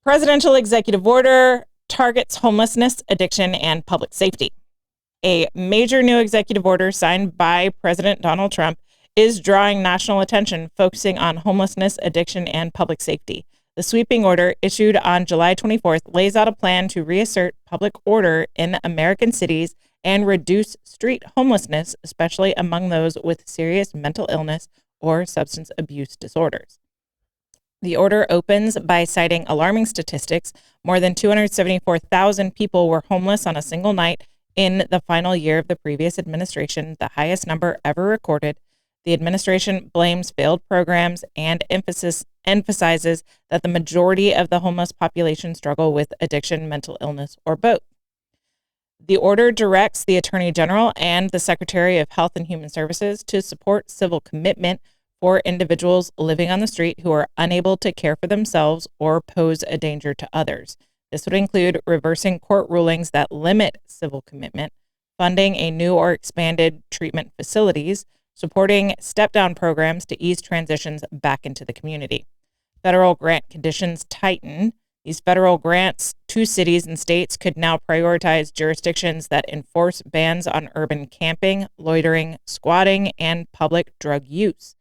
Presidential executive order targets homelessness, addiction, and public safety. A major new executive order signed by President Donald Trump is drawing national attention, focusing on homelessness, addiction, and public safety. The sweeping order, issued on July 24th, lays out a plan to reassert public order in American cities and reduce street homelessness, especially among those with serious mental illness or substance abuse disorders. The order opens by citing alarming statistics. More than 274,000 people were homeless on a single night in the final year of the previous administration, the highest number ever recorded. The administration blames failed programs and emphasizes that the majority of the homeless population struggle with addiction, mental illness, or both. The order directs the Attorney General and the Secretary of Health and Human Services to support civil commitment for individuals living on the street who are unable to care for themselves or pose a danger to others. This would include reversing court rulings that limit civil commitment, funding a new or expanded treatment facilities, supporting step-down programs to ease transitions back into the community. Federal grant conditions tighten. These federal grants to cities and states could now prioritize jurisdictions that enforce bans on urban camping, loitering, squatting, and public drug use.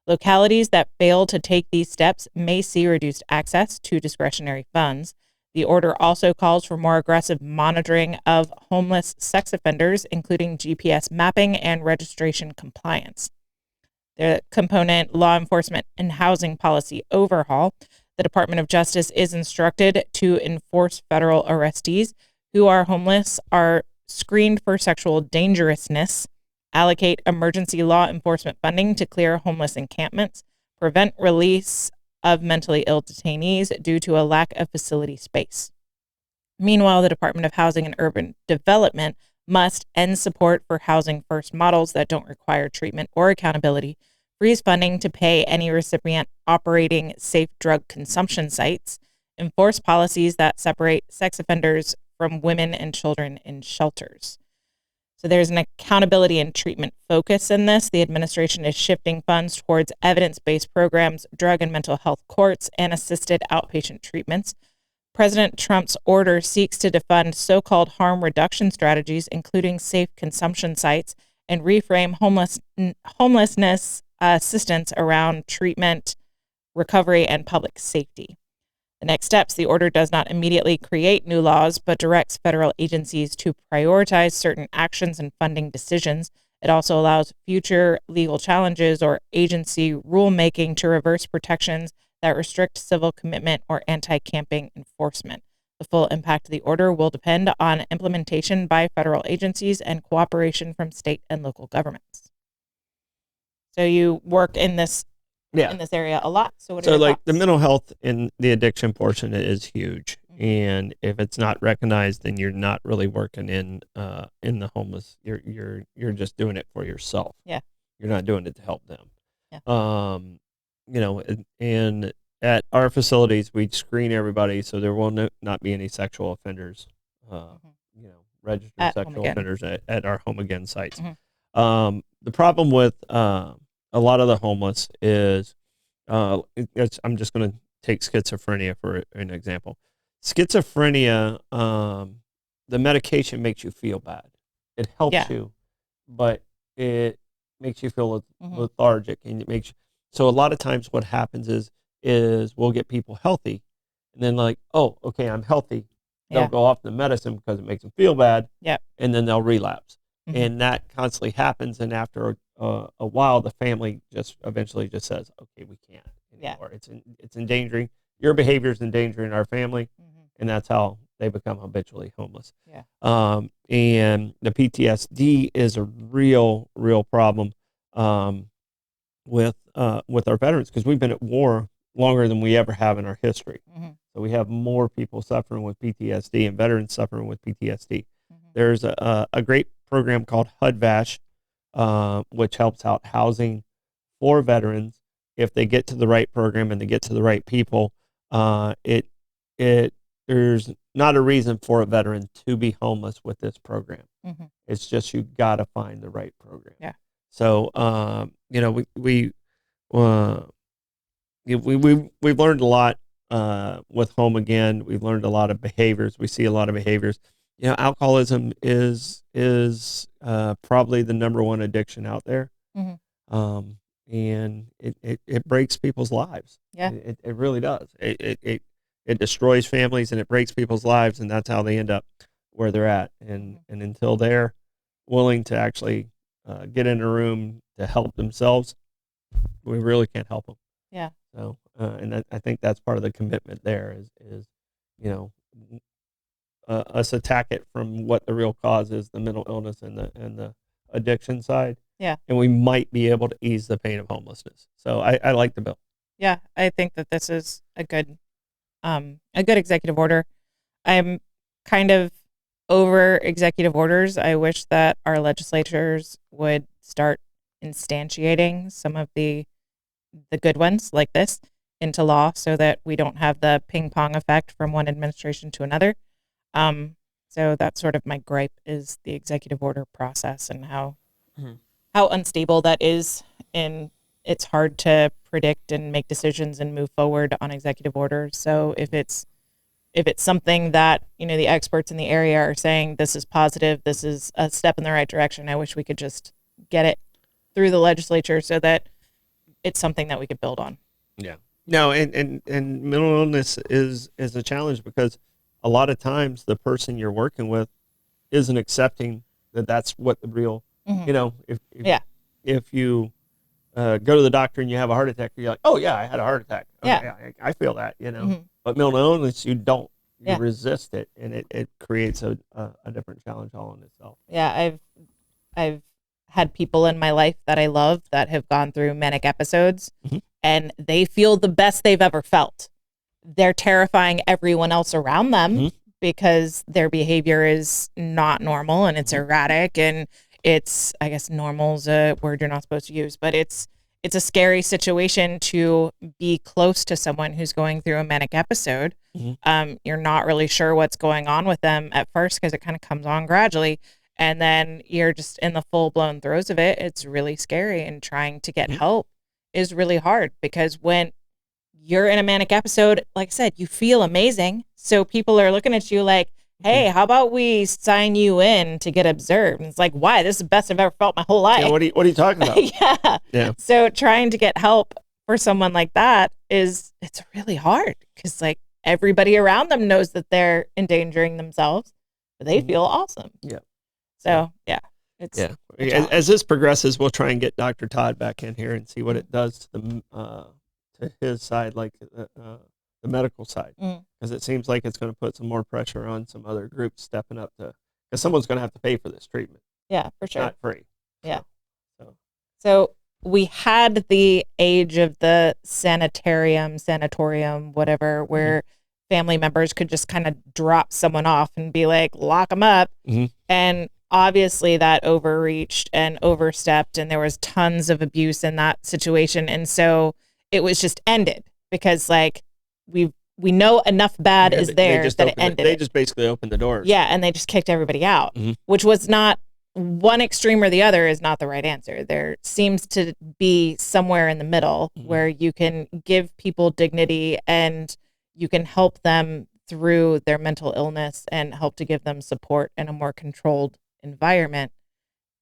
Localities that fail to take these steps may see reduced access to discretionary funds. The order also calls for more aggressive monitoring of homeless sex offenders, including GPS mapping and registration compliance. The component, law enforcement and housing policy overhaul. The Department of Justice is instructed to enforce federal arrestees who are homeless, are screened for sexual dangerousness, allocate emergency law enforcement funding to clear homeless encampments, prevent release of mentally ill detainees due to a lack of facility space. Meanwhile, the Department of Housing and Urban Development must end support for housing first models that don't require treatment or accountability, freeze funding to pay any recipient operating safe drug consumption sites, enforce policies that separate sex offenders from women and children in shelters. So there's an accountability and treatment focus in this. The administration is shifting funds towards evidence-based programs, drug and mental health courts, and assisted outpatient treatments. President Trump's order seeks to defund so-called harm reduction strategies, including safe consumption sites, and reframe homelessness assistance around treatment, recovery, and public safety. The next steps, the order does not immediately create new laws, but directs federal agencies to prioritize certain actions and funding decisions. It also allows future legal challenges or agency rulemaking to reverse protections that restrict civil commitment or anti-camping enforcement. The full impact of the order will depend on implementation by federal agencies and cooperation from state and local governments. So you work in this area a lot. So what are your like thoughts? The mental health and the addiction portion is huge. Mm-hmm. And if it's not recognized, then you're not really working in the homeless. You're just doing it for yourself. Yeah. You're not doing it to help them. Yeah. And at our facilities, we screen everybody so there will not be any sexual offenders, registered at sexual offenders at our Home Again sites. Mm-hmm. The problem with a lot of the homeless is, I'm just going to take schizophrenia for an example. Schizophrenia, the medication makes you feel bad. It helps you, but it makes you feel lethargic, and it makes so a lot of times what happens is we'll get people healthy, and then like, oh, okay, I'm healthy. They'll go off the medicine because it makes them feel bad, and then they'll relapse, and that constantly happens. And after a while, the family just eventually just says, okay, we can't anymore. It's endangering, your behavior is endangering our family, and that's how they become habitually homeless. And the PTSD is a real problem with our veterans, because we've been at war longer than we ever have in our history. So we have more people suffering with PTSD and veterans suffering with PTSD. There's a great program called HUD-VASH, which helps out housing for veterans. If they get to the right program and they get to the right people, there's not a reason for a veteran to be homeless with this program. It's just you got to find the right program. So we've learned a lot with home again. We've learned a lot of behaviors. We see a lot of behaviors. Alcoholism is probably the number one addiction out there. And it breaks people's lives. Yeah. It really does. It destroys families, and it breaks people's lives, and that's how they end up where they're at. And until they're willing to actually get in a room to help themselves, we really can't help them. Yeah. So, and I think that's part of the commitment there is us attack it from what the real cause is, the mental illness and the addiction side. Yeah. And we might be able to ease the pain of homelessness. So I like the bill. Yeah. I think that this is a good executive order. I'm kind of over executive orders. I wish that our legislatures would start instantiating some of the good ones like this into law so that we don't have the ping pong effect from one administration to another. So that's sort of my gripe is the executive order process and how unstable that is. And it's hard to predict and make decisions and move forward on executive orders. So if it's something that, the experts in the area are saying this is positive, this is a step in the right direction, I wish we could just get it through the legislature so that it's something that we could build on. Yeah. No, and mental illness is a challenge because a lot of times the person you're working with isn't accepting that that's what the real, if you go to the doctor and you have a heart attack, you're like, oh yeah, I had a heart attack. Oh, yeah. I feel that, but mental illness, you don't. You resist it, and it creates a different challenge all in itself. Yeah, I've had people in my life that I love that have gone through manic episodes, and they feel the best they've ever felt. They're terrifying everyone else around them because their behavior is not normal and it's erratic, and it's, I guess normal's a word you're not supposed to use, but it's a scary situation to be close to someone who's going through a manic episode. You're not really sure what's going on with them at first because it kind of comes on gradually. And then you're just in the full blown throes of it. It's really scary, and trying to get help is really hard because when you're in a manic episode, like I said, you feel amazing. So people are looking at you like, hey, how about we sign you in to get observed? And it's like, why? This is the best I've ever felt my whole life. Yeah, what are you talking about? Yeah. So trying to get help for someone like that it's really hard because like everybody around them knows that they're endangering themselves, but they feel awesome. Yeah. So As this progresses, we'll try and get Dr. Todd back in here and see what it does to his side, like the medical side, because it seems like it's going to put some more pressure on some other groups stepping up because someone's going to have to pay for this treatment. Yeah, for sure. Not free. Yeah. So we had the age of the sanatorium, whatever, where family members could just kind of drop someone off and be like, lock them up. And obviously that overreached and overstepped, and there was tons of abuse in that situation. And so it was just ended because like we know enough bad is there that it ended. They just basically opened the doors. Yeah, and they just kicked everybody out, which was not one extreme or the other is not the right answer. There seems to be somewhere in the middle where you can give people dignity and you can help them through their mental illness and help to give them support in a more controlled environment.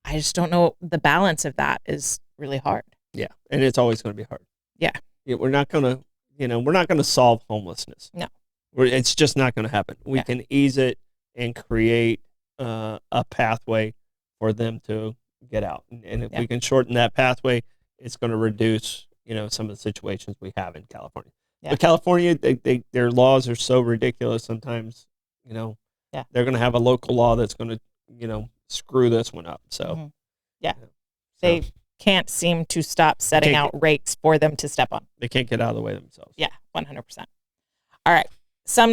I just don't know. The balance of that is really hard. Yeah, and it's always going to be hard. Yeah, we're not going to solve homelessness. No, it's just not going to happen. We can ease it and create a pathway for them to get out. And if we can shorten that pathway, it's going to reduce, some of the situations we have in California. Yeah. But California, their laws are so ridiculous sometimes, they're going to have a local law that's going to, screw this one up. So, they can't seem to stop setting out rakes for them to step on. They can't get out of the way themselves. Yeah, 100%. All right. Some